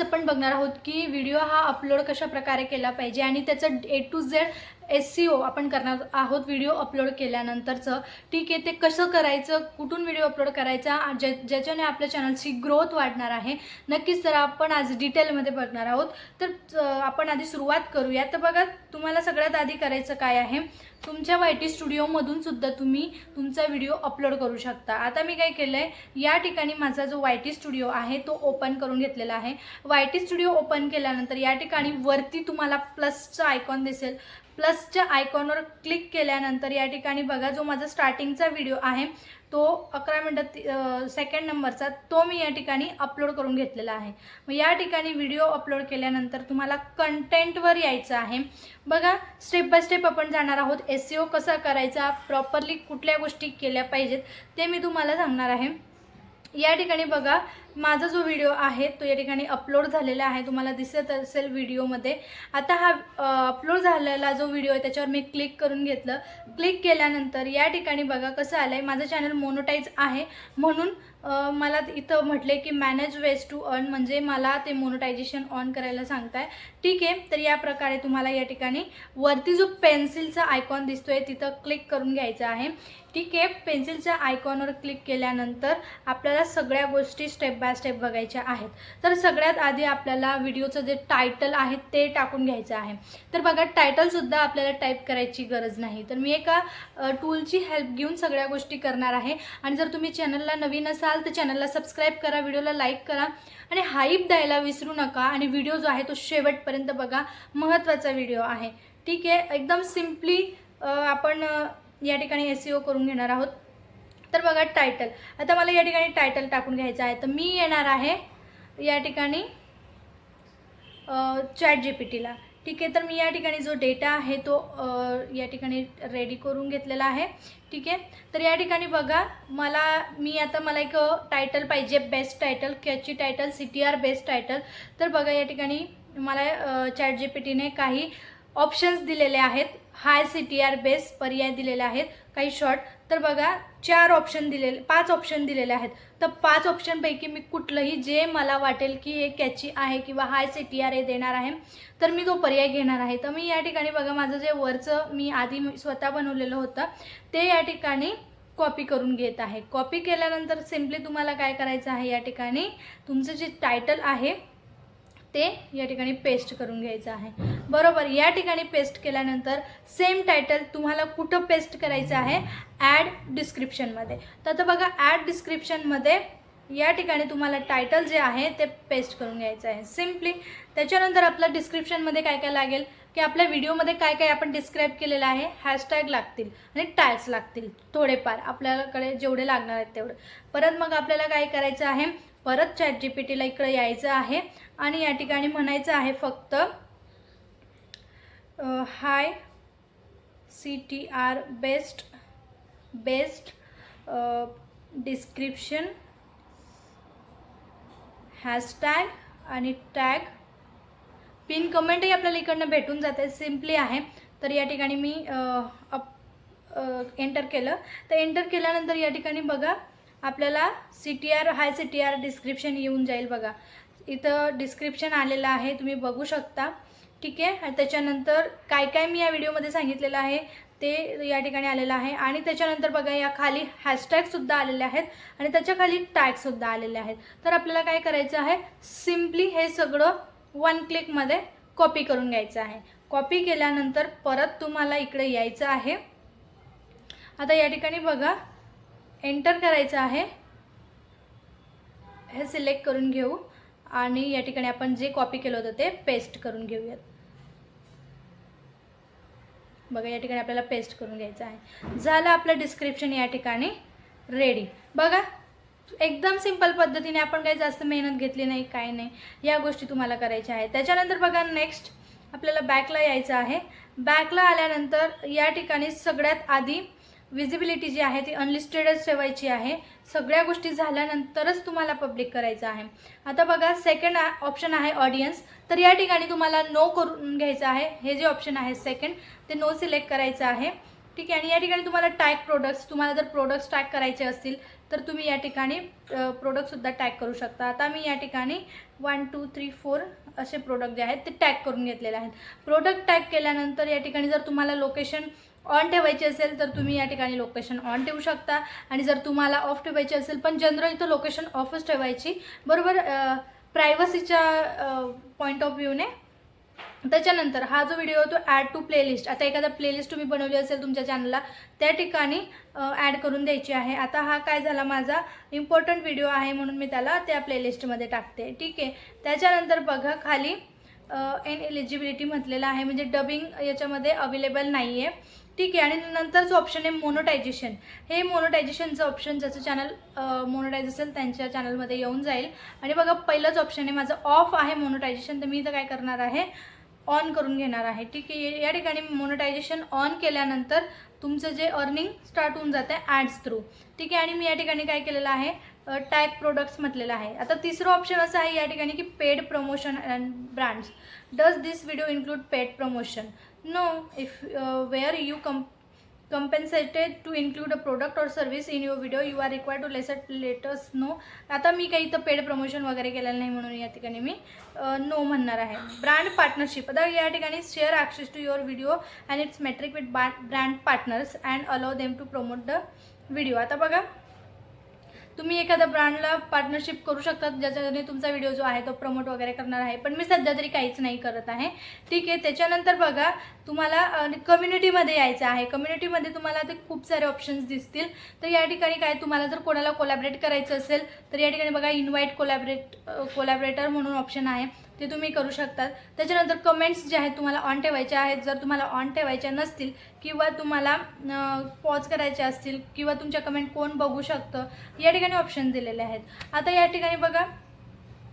आज आपण बघणार आहोत की व्हिडिओ हा अपलोड कशा प्रकारे केला पाहिजे आणि त्याचं A to Z SEO आपण करणार आहोत व्हिडिओ अपलोड केल्यानंतरचं। ठीक आहे, ते कसं करायचं, कुठून व्हिडिओ अपलोड करायचा ज्याच्याने आपल्या चॅनलची ग्रोथ वाढणार आहे, नक्कीच तर आपण आज डिटेलमध्ये बघणार आहोत। तर आपण आधी सुरुवात करूया। तर बघा, तुम्हाला सगळ्यात आधी करायचं काय आहे, तुमच्या YT स्टुडिओमधून सुद्धा तुम्ही तुमचा व्हिडिओ अपलोड करू शकता। आता मी काय केलंय, या ठिकाणी माझा जो YT स्टुडिओ आहे तो ओपन करून घेतलेला आहे। YT स्टुडिओ ओपन केल्यानंतर या ठिकाणी वरती तुम्हाला प्लसचा आयकॉन दिसेल। प्लसच्या आयकॉनवर क्लिक केल्यानंतर या ठिकाणी बघा, जो माझा स्टार्टिंगचा व्हिडिओ आहे तो 11 मिनिट सेकंड नंबरचा, तो मी या ठिकाणी अपलोड करून घेतलेला आहे। मग या ठिकाणी व्हिडिओ अपलोड केल्यानंतर तुम्हाला कंटेंटवर यायचं आहे। बघा, स्टेप बाय स्टेप आपण जाणार आहोत। SEO कसा करायचा, प्रॉपरली कुठल्या गोष्टी केल्या पाहिजेत ते मी तुम्हाला सांगणार आहे। या ठिकाणी बघा, माझा जो व्हिडिओ आहे तो या ठिकाणी अपलोड झालेला आहे, तुम्हाला दिसत असेल व्हिडिओमध्ये। आता हा अपलोड झालेला जो व्हिडिओ आहे त्याच्यावर मी क्लिक करून घेतलं। क्लिक केल्यानंतर या ठिकाणी बघा कसं आलं आहे, माझं चॅनल मोनोटाईज आहे म्हणून मला इथं म्हटले की मॅनेज वेज टू अर्न, म्हणजे मला ते मोनोटायझेशन ऑन करायला सांगताय। ठीक आहे, तर या प्रकारे तुम्हाला या ठिकाणी वरती जो पेन्सिलचा आयकॉन दिसतोय तिथं क्लिक करून घ्यायचं आहे। ठीक आहे, पेन्सिलच्या आयकॉनवर क्लिक केल्यानंतर आपल्याला सगळ्या गोष्टी स्टेप बाय स्टेप बघायच्या आहेत। तर सगळ्यात आधी आपल्याला व्हिडिओचं जे टायटल आहे ते टाकून घ्यायचं आहे। तर बघा, टायटलसुद्धा आपल्याला टाईप करायची गरज नाही, तर मी एका टूलची हेल्प घेऊन सगळ्या गोष्टी करणार आहे। आणि जर तुम्ही चॅनलला नवीन असाल तर चॅनलला सबस्क्राईब करा, व्हिडिओला लाईक करा आणि हाईप द्यायला विसरू नका। आणि व्हिडिओ जो आहे तो शेवटपर्यंत बघा, महत्त्वाचा व्हिडिओ आहे। ठीक आहे, एकदम सिम्पली आपण या ठिकाणी SEO करून घेणार आहोत। तर बघा, टायटल, आता मला या ठिकाणी टायटल टाकून घ्यायचं आहे। तर मी येणार आहे या ठिकाणी ChatGPTला। ठीक आहे, तर मी या ठिकाणी जो डेटा आहे तो या ठिकाणी रेडी करून घेतलेला आहे। ठीक आहे, तर या ठिकाणी बघा, मला एक टायटल पाहिजे, best title, catchy title, CTR best title. तर बघा, या ठिकाणी मला ChatGPTने काही ऑप्शन्स दिलेले आहेत, हाय CTR बेस पर्याय दिलेले आहेत, काही शॉर्ट। तर बघा, 5 ऑप्शन दिलेले आहेत। तर 5 ऑप्शनपैकी मी कुठलंही जे मला वाटेल की हे कॅची आहे किंवा हाय CTR हे देणार आहे, तर मी तो पर्याय घेणार आहे। तर मी या ठिकाणी बघा, माझं जे वरचं मी आधी स्वतः बनवलेलं होतं ते या ठिकाणी कॉपी करून घेत आहे। कॉपी केल्यानंतर सिम्पली तुम्हाला काय करायचं आहे, या ठिकाणी तुमचं जे टायटल आहे ते या ठिकाणी पेस्ट करून घ्यायचं आहे। बरोबर, या ठिकाणी पेस्ट केल्यानंतर सेम टायटल तुम्हाला कुठं पेस्ट करायचं आहे, ॲड डिस्क्रिप्शनमध्ये। तर आता बघा, ॲड डिस्क्रिप्शनमध्ये या ठिकाणी तुम्हाला टायटल जे आहे ते पेस्ट करून घ्यायचं आहे सिम्पली। त्याच्यानंतर आपलं डिस्क्रिप्शनमध्ये काय काय लागेल की आपल्या व्हिडिओमध्ये काय काय आपण डिस्क्राईब केलेलं आहे, हॅशटॅग लागतील आणि टॅग्स लागतील, थोडेफार आपल्याकडे जेवढे लागणार आहेत तेवढं। परत मग आपल्याला काय करायचं आहे, परत ChatGPTला इकडे यायचं आहे आणि या ठिकाणी म्हणायचं आहे फक्त हाय CTR बेस्ट डिस्क्रिप्शन, हॅशटॅग आणि टॅग, पिन कमेंटही आपल्याला इकडनं भेटून जाते, सिम्पली आहे। तर या ठिकाणी मी एंटर केलं। तर एंटर केल्यानंतर या ठिकाणी बघा, आपल्याला हाय CTR डिस्क्रिप्शन येऊन जाईल। बघा, इथं डिस्क्रिप्शन आलेलं आहे, तुम्ही बघू शकता। ठीक आहे, आणि त्याच्यानंतर काय काय मी या व्हिडिओमध्ये सांगितलेलं आहे ते या ठिकाणी आलेलं आहे। आणि त्याच्यानंतर बघा, या खाली हॅशटॅगसुद्धा आलेले आहेत आणि त्याच्या खाली टॅगसुद्धा आलेले आहेत। तर आपल्याला काय करायचं आहे, सिम्पली हे सगळं 1 क्लिकमध्ये कॉपी करून घ्यायचं आहे। कॉपी केल्यानंतर परत तुम्हाला इकडे यायचं आहे। आता या ठिकाणी बघा, एंटर करायचं आहे, हे सिलेक्ट करून घेऊ आणि या ठिकाणी आपण जे कॉपी केलं होतं ते पेस्ट करून घेऊयात। बघा, या ठिकाणी आपल्याला पेस्ट करून घ्यायचं आहे। झालं आपलं डिस्क्रिप्शन या ठिकाणी रेडी। बघा, एकदम सिंपल पद्धतीने, आपण काही जास्त मेहनत घेतली नाही, काय नाही, या गोष्टी तुम्हाला करायच्या आहेत। त्याच्यानंतर बघा, नेक्स्ट आपल्याला बॅकला यायचं आहे। बॅकला आल्यानंतर या ठिकाणी सगळ्यात आधी विजिबिलिटी जी आहे ती अनलिस्टेडच ठेवायची आहे। सगळ्या गोष्टी झाल्यानंतरच तुम्हाला पब्लिक करायचं आहे। आता बघा, सेकंड ऑप्शन आहे ऑडियन्स। तर या ठिकाणी तुम्हाला नो करून घ्यायचं आहे, हे जे ऑप्शन आहे सेकंड ते नो सिलेक्ट करायचं आहे। ठीक आहे. आणि या ठिकाणी तुम्हाला टॅग प्रोडक्ट्स, तुम्हाला जर प्रोडक्ट्स टॅग करायचे असतील तर तुम्ही या ठिकाणी प्रोडक्टसुद्धा टॅग करू शकता. आता मी या ठिकाणी 1 2 3 4 असे प्रोडक्ट जे आहेत ते टॅग करून घेतलेले आहेत. प्रोडक्ट टॅग केल्यानंतर या ठिकाणी जर तुम्हाला लोकेशन ऑन ठेवायची असेल तर तुम्ही या ठिकाणी लोकेशन ऑन ठेवू शकता, आणि जर तुम्हाला ऑफ ठेवायची असेल, पण जनरली तर लोकेशन ऑफच ठेवायची, बरोबर, प्रायव्हसीच्या पॉईंट ऑफ व्ह्यूने. त्याच्यानंतर हा जो व्हिडिओ तो ॲड टू प्लेलिस्ट, आता एखादा प्लेलिस्ट तुम्ही बनवली असेल तुमच्या चॅनलला, त्या ठिकाणी ॲड करून द्यायची आहे. आता हा काय झाला, माझा इम्पॉर्टंट व्हिडिओ आहे म्हणून मी त्याला त्या प्लेलिस्टमध्ये टाकते. ठीक आहे. त्याच्यानंतर बघा खाली इनएलिजिबिलिटी म्हटलेलं आहे, म्हणजे डबिंग याच्यामध्ये अवेलेबल नाही आहे. ठीक आहे. आणि नंतरचं ऑप्शन आहे मोनोटायझेशन. हे मोनोटायझेशनचं ऑप्शन, ज्याचं चॅनल मोनोटाईज असेल त्यांच्या चॅनलमध्ये येऊन जाईल. आणि बघा पहिलंच ऑप्शन आहे माझं ऑफ आहे मोनोटायझेशन, तर मी इथं काय करणार आहे, ऑन करून घेणार आहे. ठीक आहे. या ठिकाणी मोनोटायझेशन ऑन केल्यानंतर तुमचं जे अर्निंग स्टार्ट होऊन जातं आहे ॲड्स थ्रू. ठीक आहे. आणि मी या ठिकाणी काय केलेलं आहे, टॅग प्रोडक्ट्स म्हटलेलं आहे. आता तिसरं ऑप्शन असं आहे या ठिकाणी की paid promotion and brands. Does this video include paid promotion? No. If were you compensated to include a product or service in your video, you are required to let us know. आता मी काही इथं paid promotion वगैरे केलेलं नाही म्हणून या ठिकाणी me know म्हणणार आहे. ब्रँड पार्टनरशिप, आता या ठिकाणी share access to your video and its metric with brand partners and allow them to promote the video. आता बघा तुम्ही एखाद्या ब्रँडला पार्टनरशिप करू शकतात ज्याच्याने तुमचा व्हिडिओ जो आहे तो प्रमोट वगैरे करणार आहे, पण मी सध्या तरी काहीच नाही करत आहे. ठीक आहे. त्याच्यानंतर बघा तुम्हाला कम्युनिटीमध्ये यायचं आहे. कम्युनिटीमध्ये तुम्हाला ते खूप सारे ऑप्शन्स दिसतील. तर या ठिकाणी काय, तुम्हाला जर कोणाला कोलॅबरेट करायचं असेल तर या ठिकाणी बघा इन्व्हाइट कोलॅबरेटर म्हणून ऑप्शन आहे, ते तुम्ही करू शकतात. त्याच्यानंतर कमेंट्स जे आहेत तुम्हाला ऑन ठेवायचे आहेत. जर तुम्हाला ऑन ठेवायच्या नसतील किंवा तुम्हाला पॉज करायचे असतील किंवा तुमच्या कमेंट कोण बघू शकतं, या ठिकाणी ऑप्शन दिलेले आहेत. आता या ठिकाणी बघा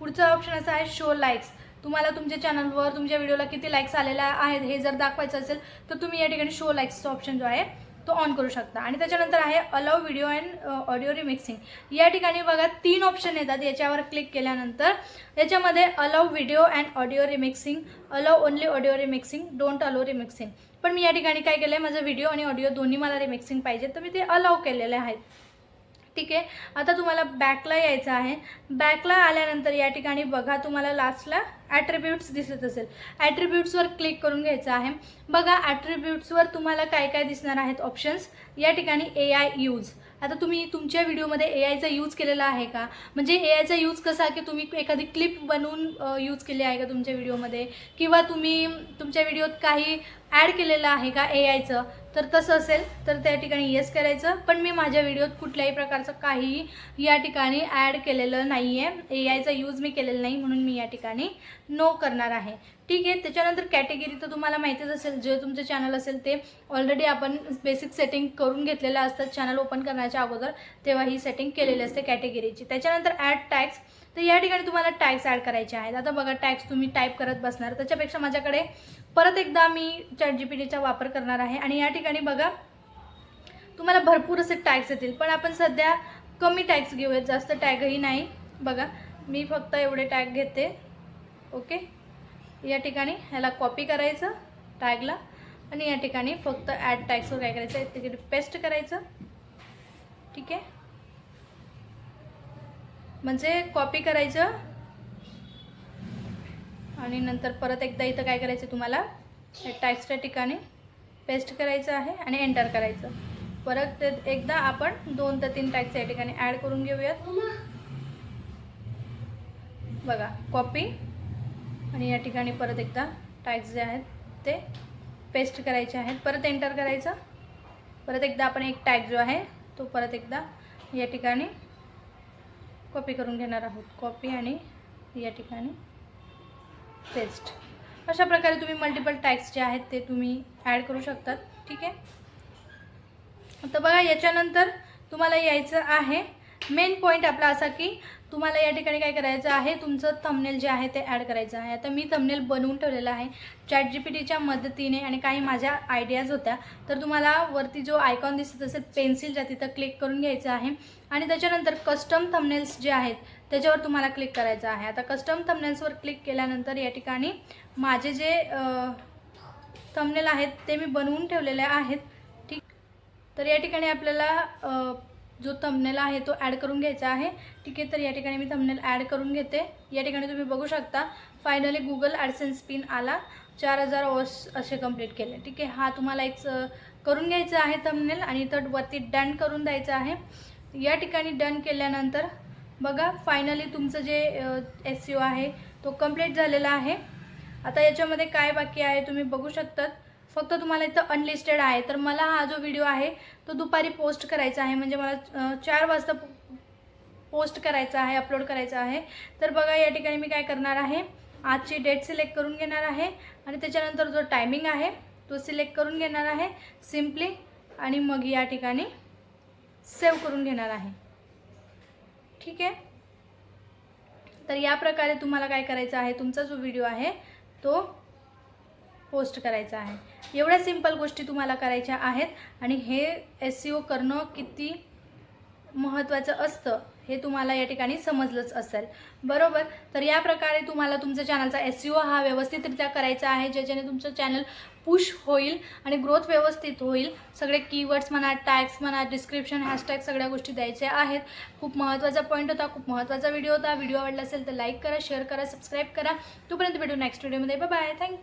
पुढचा ऑप्शन असा आहे शो लाईक्स. तुम्हाला तुमच्या चॅनलवर तुमच्या व्हिडिओला किती लाईक्स आलेल्या आहेत हे जर दाखवायचं असेल तर तुम्ही या ठिकाणी शो लाईक्सचा ऑप्शन जो आहे तो ऑन करू शकता. आणि त्याच्यानंतर आहे allow video and audio remixing. या ठिकाणी बघा 3 ऑप्शन येतात. याच्यावर क्लिक केल्यानंतर याच्यामध्ये allow video and audio remixing, allow only audio remixing, don't allow remixing. पण मी या ठिकाणी काय केलं आहे, माझं व्हिडिओ आणि ऑडिओ दोन्ही मला रिमिक्सिंग पाहिजे, तर मी ते अलाउ केलेले आहेत. ठीक आहे. आता तुम्हाला बॅकला यायचं आहे. बॅकला आल्यानंतर या ठिकाणी बघा तुम्हाला लास्टला ॲट्रिब्यूट्स दिसत असेल, ॲट्रिब्यूट्सवर क्लिक करून घ्यायचं आहे. बघा ॲट्रिब्यूट्सवर तुम्हाला काय काय दिसणार आहेत ऑप्शन्स. या ठिकाणी AI यूज. आता तुम्ही तुमच्या व्हिडिओमध्ये AIचा यूज केलेला आहे का, म्हणजे AIचा यूज कसा की तुम्ही एखादी क्लिप बनवून यूज केली आहे का तुमच्या व्हिडिओमध्ये, किंवा तुम्ही तुमच्या व्हिडिओत काही ॲड केलेलं आहे का AIचं, तर तसं असेल तर त्या ठिकाणी येस करायचं. पण मी माझ्या व्हिडिओत कुठल्याही प्रकारचं काहीही या ठिकाणी ॲड केलेलं नाही आहे, AIचा यूज मी केलेला नाही, म्हणून मी या ठिकाणी नो करणार आहे. ठीक आहे. त्याच्यानंतर कॅटेगरी तर तुम्हाला माहितीच असेल, जे तुमचं चॅनल असेल ते ऑलरेडी आपण बेसिक सेटिंग करून घेतलेलं असतात चॅनल ओपन करण्याच्या अगोदर, तेव्हा ही सेटिंग केलेली असते कॅटेगरीची. त्याच्यानंतर ॲड टॅग्स. तर या ठिकाणी तुम्हाला टॅग्स ॲड करायचे आहेत. आता बघा टॅग्स तुम्ही टाईप करत बसणार, त्याच्यापेक्षा माझ्याकडे परत एकदा मी ChatGPTचा वापर करणार आहे. आणि या ठिकाणी बघा तुम्हाला भरपूर असे टॅग्स येतील, पण आपण सध्या कमी टॅग्स घेऊयात, जास्त टॅगही नाही. बघा मी फक्त एवढे टॅग घेते. ओके. या ठिकाणी ह्याला कॉपी करायचं टॅगला, आणि या ठिकाणी फक्त ॲड टॅग्सवर काय करायचं आहे, तिकडे पेस्ट करायचं. ठीक आहे. म्हणजे कॉपी करायचं आणि नंतर परत एकदा इथं काय करायचं, तुम्हाला या टॅग्सच्या ठिकाणी पेस्ट करायचं आहे आणि एंटर करायचं. परत एकदा आपण 2 ते 3 टॅग्स या ठिकाणी ॲड करून घेऊयात. बघा कॉपी, आणि या ठिकाणी परत एकदा टॅग्स जे आहेत ते पेस्ट करायचे आहेत, परत एंटर करायचं. परत एकदा आपण एक टॅग जो आहे तो परत एकदा या ठिकाणी कॉपी करून घेणार आहोत. कॉपी आणि या ठिकाणी पेस्ट. अशा प्रकारे तुम्ही मल्टिपल टॅग्स जे आहेत ते तुम्ही ॲड करू शकतात. ठीक आहे. आता बघा याच्यानंतर तुम्हाला यायचं आहे मेन पॉईंट आपला असा की तुम्हाला या ठिकाणी काय करायचं आहे, तुमचं थंबनेल जे आहे ते ॲड करायचं आहे. आता मी थंबनेल बनवून ठेवलेला आहे ChatGPTच्या मदतीने, आणि काही माझ्या आयडियाज होत्या. तर तुम्हाला वरती जो आयकॉन दिसत असेल पेन्सिलच्या, तिथं क्लिक करून घ्यायचं आहे. आणि त्याच्यानंतर कस्टम थंबनेल्स जे आहेत त्याच्यावर तुम्हाला क्लिक करायचं आहे. आता कस्टम थंबनेल्सवर क्लिक केल्यानंतर या ठिकाणी माझे जे थंबनेल आहेत ते मी बनवून ठेवलेले आहेत. ठीक. तर या ठिकाणी आपल्याला जो थंबनेल आहे तो ॲड करून घ्यायचा आहे. ठीक आहे, तर या ठिकाणी मी थंबनेल ॲड करून घेते. या ठिकाणी तुम्ही बघू शकता फायनली गुगल ॲडसेन्स पिन आला, 4000 वॉच असे कंप्लीट केले. ठीक आहे, हा तुम्हाला एक करून घ्यायचा आहे थंबनेल आणि इथं वरती डन करून द्यायचं आहे. या ठिकाणी डन केल्यानंतर बघा फायनली तुमचं जे SEO आहे तो कंप्लीट झालेला आहे. आता याच्यामध्ये काय बाकी आहे तुम्ही बघू शकतात. फक्त तुम्हाला इथं अनलिस्टेड आहे. तर मला हा जो व्हिडिओ आहे तो दुपारी पोस्ट करायचा आहे, म्हणजे मला 4 वाजता पोस्ट करायचा आहे, अपलोड करायचा आहे. तर बघा या ठिकाणी मी काय करणार आहे, आजची डेट सिलेक्ट करून घेणार आहे आणि त्याच्यानंतर जो टायमिंग आहे तो सिलेक्ट करून घेणार आहे सिम्पली आणि मग या ठिकाणी सेव्ह करून घेणार आहे. ठीक आहे, तर या प्रकारे तुम्हाला काय करायचं आहे, तुमचा जो व्हिडिओ आहे तो पोस्ट करायचा आहे. एवढ्या सिंपल गोष्टी तुम्हाला करायच्या आहेत आणि हे SEO करणं किती महत्त्वाचं असतं हे तुम्हाला या ठिकाणी समजलंच असेल, बरोबर. तर या प्रकारे तुम्हाला तुमच्या चॅनलचा SEO हा व्यवस्थितरित्या करायचा आहे, ज्याच्याने तुमचं चॅनल पुश होईल आणि ग्रोथ व्यवस्थित होईल. सगळे कीवर्ड्स म्हणा, टॅग्स म्हणा, डिस्क्रिप्शन, हॅशटॅग सगळ्या गोष्टी द्यायच्या आहेत. खूप महत्त्वाचा पॉईंट होता, खूप महत्त्वाचा व्हिडिओ होता. व्हिडिओ आवडला असेल तर लाईक करा, शेअर करा, सबस्क्राईब करा. तोपर्यंत भेटू नेक्स्ट व्हिडिओमध्ये. Bye bye, thank you.